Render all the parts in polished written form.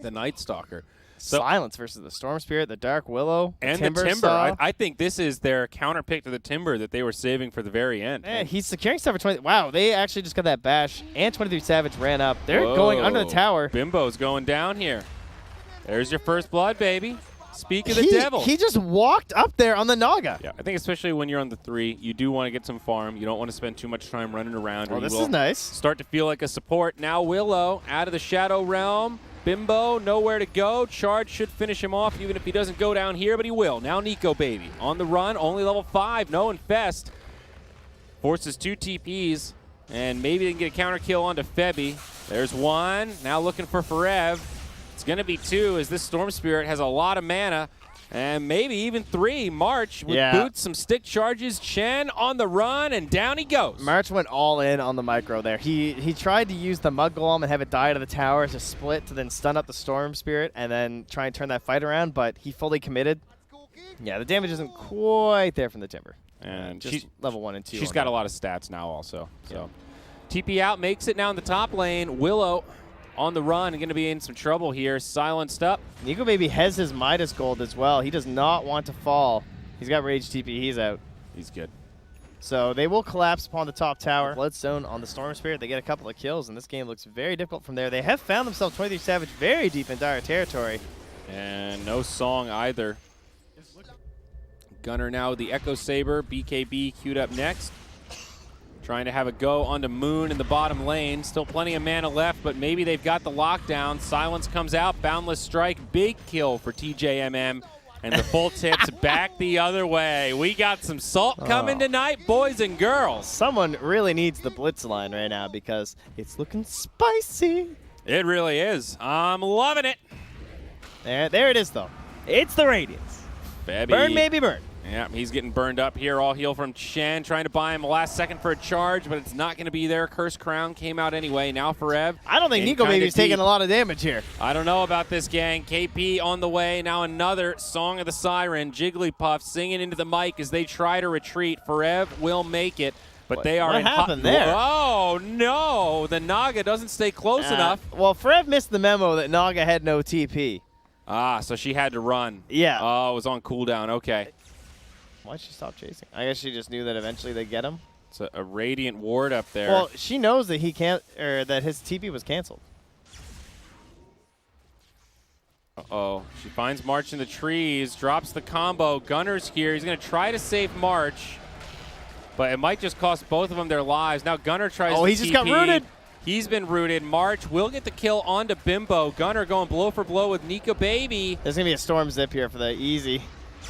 the Night Stalker. So, Silence versus the Storm Spirit, the Dark Willow, and Timber. The Timber. I think this is their counter pick to the Timber that they were saving for the very end. Man, he's securing stuff for 20. Wow, they actually just got that bash, and 23 Savage ran up. They're going under the tower. Bimbo's going down here. There's your first blood, baby. Speak of the devil. He just walked up there on the Naga. Yeah, I think especially when you're on the 3, you do want to get some farm. You don't want to spend too much time running around. Oh, this is nice. Start to feel like a support. Now Willow out of the Shadow Realm. Bimbo, nowhere to go. Charge should finish him off, even if he doesn't go down here, but he will. Now Nico, baby. On the run, only level 5. No Infest. Forces 2 TPs, and maybe they can get a counter kill onto Febby. There's one. Now looking for Forev. It's going to be 2 as this Storm Spirit has a lot of mana. And maybe even 3. March with boots, some stick charges. Chen on the run, and down he goes. March went all in on the micro there. He tried to use the Mud Golem and have it die to the tower to split to then stun up the Storm Spirit and then try and turn that fight around, but he fully committed. Yeah, the damage isn't quite there from the Timber. And just level 1 and 2. She's got a lot of stats now also. So TP out, makes it now in the top lane. Willow on the run, going to be in some trouble here. Silenced up. Nico Baby has his Midas gold as well. He does not want to fall. He's got Rage TP. He's out. He's good. So they will collapse upon the top tower. Bloodstone on the Storm Spirit. They get a couple of kills, and this game looks very difficult from there. They have found themselves 23 Savage very deep in dire territory. And no song either. Gunner now with the Echo Saber. BKB queued up next. Trying to have a go onto Moon in the bottom lane. Still plenty of mana left, but maybe they've got the lockdown. Silence comes out. Boundless Strike. Big kill for TJMM. And the full tips back the other way. We got some salt coming tonight, boys and girls. Someone really needs the Blitz line right now because it's looking spicy. It really is. I'm loving it. There it is, though. It's the Radiance. Febby. Burn, maybe burn. Yeah, he's getting burned up here. All heal from Chen, trying to buy him a last second for a charge, but it's not going to be there. Curse Crown came out anyway. Now Forev. I don't think Nico Baby's taking a lot of damage here. I don't know about this, gang. KP on the way. Now another Song of the Siren. Jigglypuff singing into the mic as they try to retreat. Forev will make it, but they are in hot. What happened there? Oh, no. The Naga doesn't stay close enough. Well, Forev missed the memo that Naga had no TP. Ah, so she had to run. Yeah. Oh, it was on cooldown. Okay. Why'd she stop chasing? I guess she just knew that eventually they'd get him. It's a Radiant Ward up there. Well, she knows that he can't, or that his TP was canceled. Uh-oh. She finds March in the trees, drops the combo. Gunner's here. He's going to try to save March, but it might just cost both of them their lives. Now Gunner tries to he just got rooted. He's been rooted. March will get the kill onto Bimbo. Gunner going blow for blow with Nico Baby. There's going to be a Storm Zip here for the easy.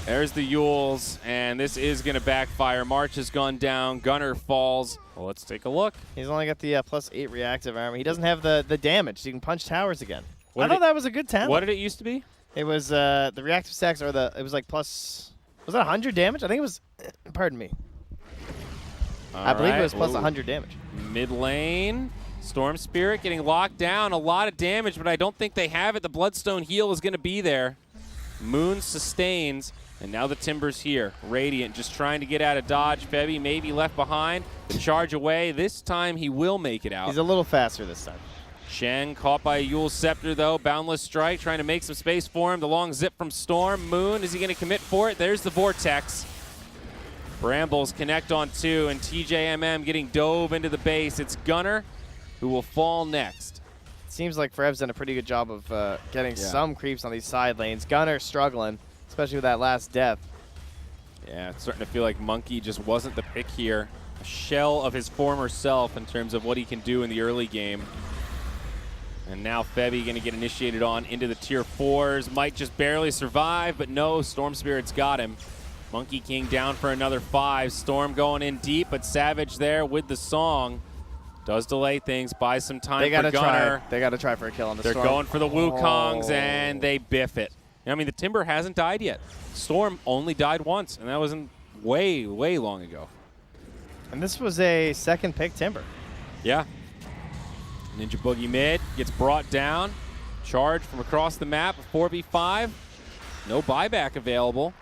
There's the Yules, and this is going to backfire. March has gone down. Gunner falls. Well, let's take a look. He's only got the +8 reactive armor. He doesn't have the damage. So he can punch towers again. I thought that was a good talent. What did it used to be? It was the reactive stacks, or it was like was that 100 damage? I think it was, pardon me. I believe it was plus 100 damage. Mid lane. Storm Spirit getting locked down. A lot of damage, but I don't think they have it. The Bloodstone heal is going to be there. Moon sustains, and now the Timber's here. Radiant just trying to get out of dodge. Febby maybe left behind. The charge away. This time he will make it out. He's a little faster this time. Shen caught by a Yule Scepter, though. Boundless Strike trying to make some space for him. The long zip from Storm. Moon, is he going to commit for it? There's the Vortex. Brambles connect on 2, and TJMM getting dove into the base. It's Gunner who will fall next. Seems like Forev's done a pretty good job of getting some creeps on these side lanes. Gunner struggling, especially with that last death. Yeah, it's starting to feel like Monkey just wasn't the pick here. A shell of his former self in terms of what he can do in the early game. And now Febby going to get initiated on into the tier 4s. Might just barely survive, but no, Storm Spirit's got him. Monkey King down for another 5. Storm going in deep, but Savage there with the song. Does delay things, buys some time for Gunner. They got to try for a kill on the Storm. They're going for the Wukongs, and they biff it. I mean, the Timber hasn't died yet. Storm only died once, and that was way, way long ago. And this was a second pick Timber. Yeah. Ninja Boogie mid gets brought down. Charge from across the map, 4v5. No buyback available.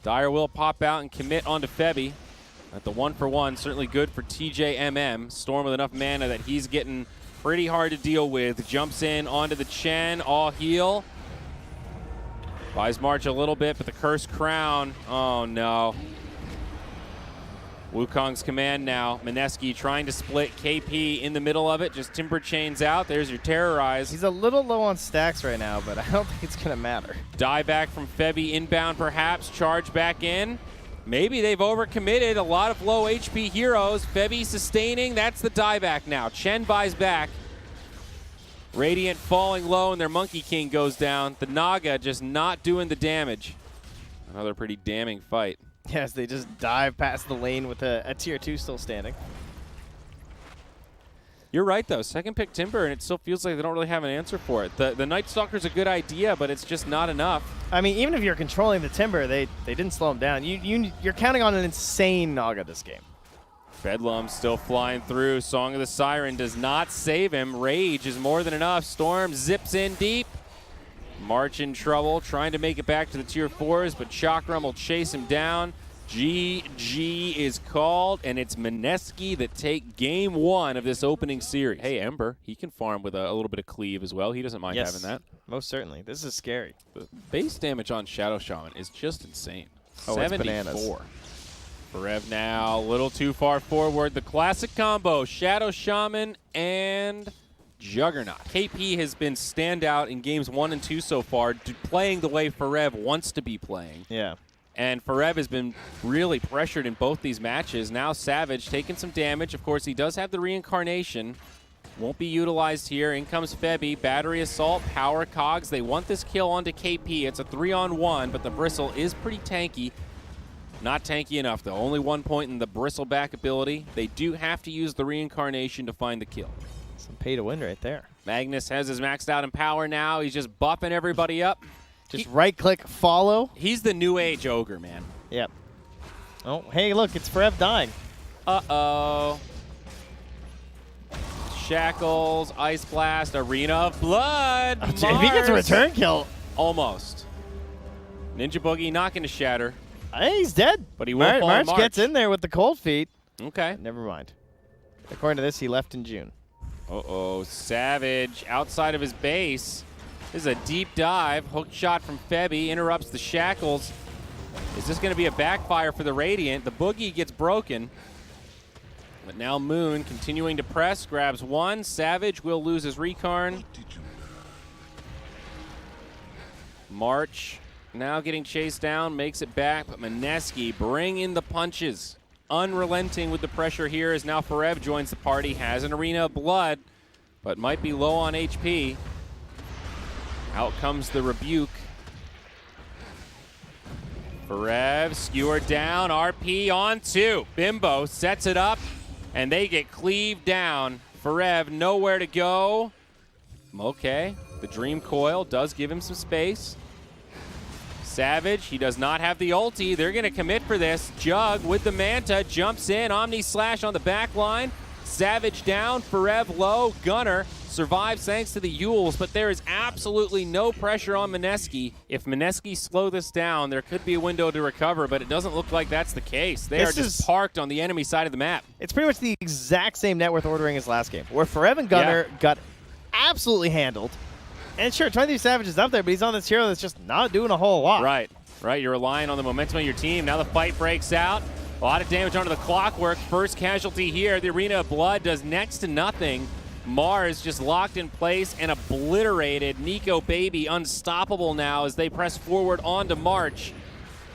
Dire will pop out and commit onto Febby. At the 1-for-1, certainly good for TJMM. Storm with enough mana that he's getting pretty hard to deal with. Jumps in onto the Chen, all heal. Buys March a little bit, but the Cursed Crown, oh no. Wukong's command now. MINESKI trying to split KP in the middle of it. Just Timber Chains out. There's your Terrorize. He's a little low on stacks right now, but I don't think it's going to matter. Die back from Febby inbound perhaps. Charge back in. Maybe they've overcommitted. A lot of low HP heroes. Febby sustaining. That's the die back now. Chen buys back. Radiant falling low and their Monkey King goes down. The Naga just not doing the damage. Another pretty damning fight. Yes, they just dive past the lane with a tier 2 still standing. You're right, though. Second pick Timber, and it still feels like they don't really have an answer for it. The Night Stalker's a good idea, but it's just not enough. I mean, even if you're controlling the Timber, they didn't slow him down. You're counting on an insane Naga this game. Bedlam still flying through. Song of the Siren does not save him. Rage is more than enough. Storm zips in deep. March in trouble, trying to make it back to the tier 4s, but Chakram will chase him down. GG is called, and it's MINESKI that take game 1 of this opening series. Hey, Ember, he can farm with a little bit of cleave as well. He doesn't mind having that. Most certainly. This is scary. The base damage on Shadow Shaman is just insane. Oh, 74. Forev now, a little too far forward. The classic combo, Shadow Shaman and Juggernaut. KP has been standout in games 1 and 2 so far, playing the way Forev wants to be playing. Yeah. And Forev has been really pressured in both these matches. Now Savage taking some damage. Of course, he does have the reincarnation. Won't be utilized here. In comes Febby. Battery Assault, Power Cogs. They want this kill onto KP. It's a 3-on-1, but the Bristle is pretty tanky. Not tanky enough, though. Only 1 point in the Bristleback ability. They do have to use the reincarnation to find the kill. Some pay to win right there. Magnus has his maxed out in power now. He's just buffing everybody up. Just right-click, follow. He's the new age ogre, man. Yep. Oh, hey, look, it's Forev dying. Uh-oh. Shackles, Ice Blast, Arena of Blood. Oh, if he gets a return kill. Almost. Ninja Boogie not going to shatter. Hey, he's dead. But he will fall March March. gets in there with the cold feet. Okay. Never mind. According to this, he left in June. Uh-oh. Savage outside of his base. This is a deep dive. Hook shot from Febby. Interrupts the Shackles. Is this going to be a backfire for the Radiant? The Boogie gets broken. But now Moon continuing to press. Grabs one. Savage will lose his Recarn. March now getting chased down. Makes it back. But MINESKI bring in the punches. Unrelenting with the pressure here as now Forev joins the party. Has an Arena of Blood, but might be low on HP. Out comes the Rebuke. Forev, skewered down, RP on 2. Bimbo sets it up, and they get cleaved down. Forev nowhere to go. Okay, the Dream Coil does give him some space. Savage, he does not have the ulti. They're going to commit for this. Jug with the Manta, jumps in. Omni Slash on the back line. Savage down, Forev low. Gunner survives thanks to the Yules, but there is absolutely no pressure on MINESKI. If MINESKI slow this down, there could be a window to recover, but it doesn't look like that's the case. They are just parked on the enemy side of the map. It's pretty much the exact same net worth ordering as last game, where Forev and Gunner got absolutely handled. And sure, 23 Savage is up there, but he's on this hero that's just not doing a whole lot. Right. You're relying on the momentum of your team. Now the fight breaks out. A lot of damage onto the Clockwork. First casualty here. The Arena of Blood does next to nothing. Mars just locked in place and obliterated. Nico Baby unstoppable now as they press forward onto March.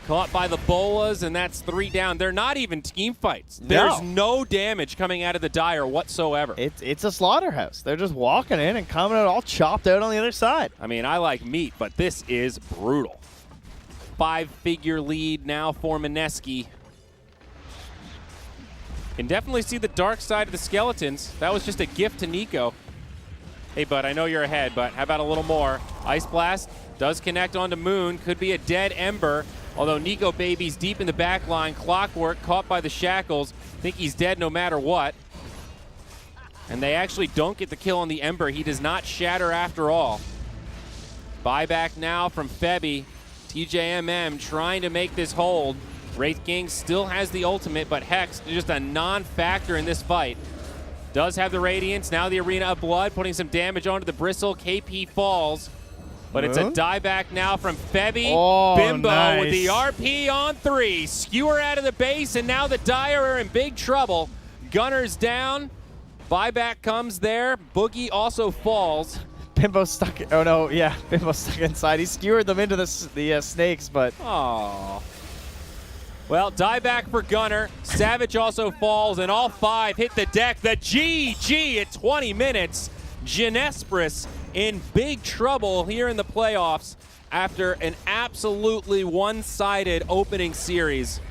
Caught by the Bolas, and that's 3 down. They're not even team fights. There's no damage coming out of the Dire whatsoever. It's a slaughterhouse. They're just walking in and coming out all chopped out on the other side. I mean, I like meat, but this is brutal. 5-figure lead now for MINESKI. Can definitely see the dark side of the skeletons. That was just a gift to Nico. Hey, bud, I know you're ahead, but how about a little more? Ice Blast does connect onto Moon. Could be a dead Ember. Although Nico Baby's deep in the back line. Clockwork caught by the Shackles. Think he's dead no matter what. And they actually don't get the kill on the Ember. He does not shatter after all. Buyback now from Febby. TJMM trying to make this hold. Wraith King still has the ultimate, but Hex just a non-factor in this fight. Does have the Radiance. Now the Arena of Blood, putting some damage onto the Bristle. KP falls. But it's a dieback now from Febby. Oh, Bimbo nice. with the RP on 3. Skewer out of the base, and now the Dire are in big trouble. Gunner's down. Buyback comes there. Boogie also falls. Bimbo's stuck. Oh no, yeah, Bimbo's stuck inside. He skewered them into the snakes, but. Oh. Well, dieback for Gunner. Savage also falls, and all 5 hit the deck. The GG at 20 minutes. JINESBRUS in big trouble here in the playoffs after an absolutely one-sided opening series.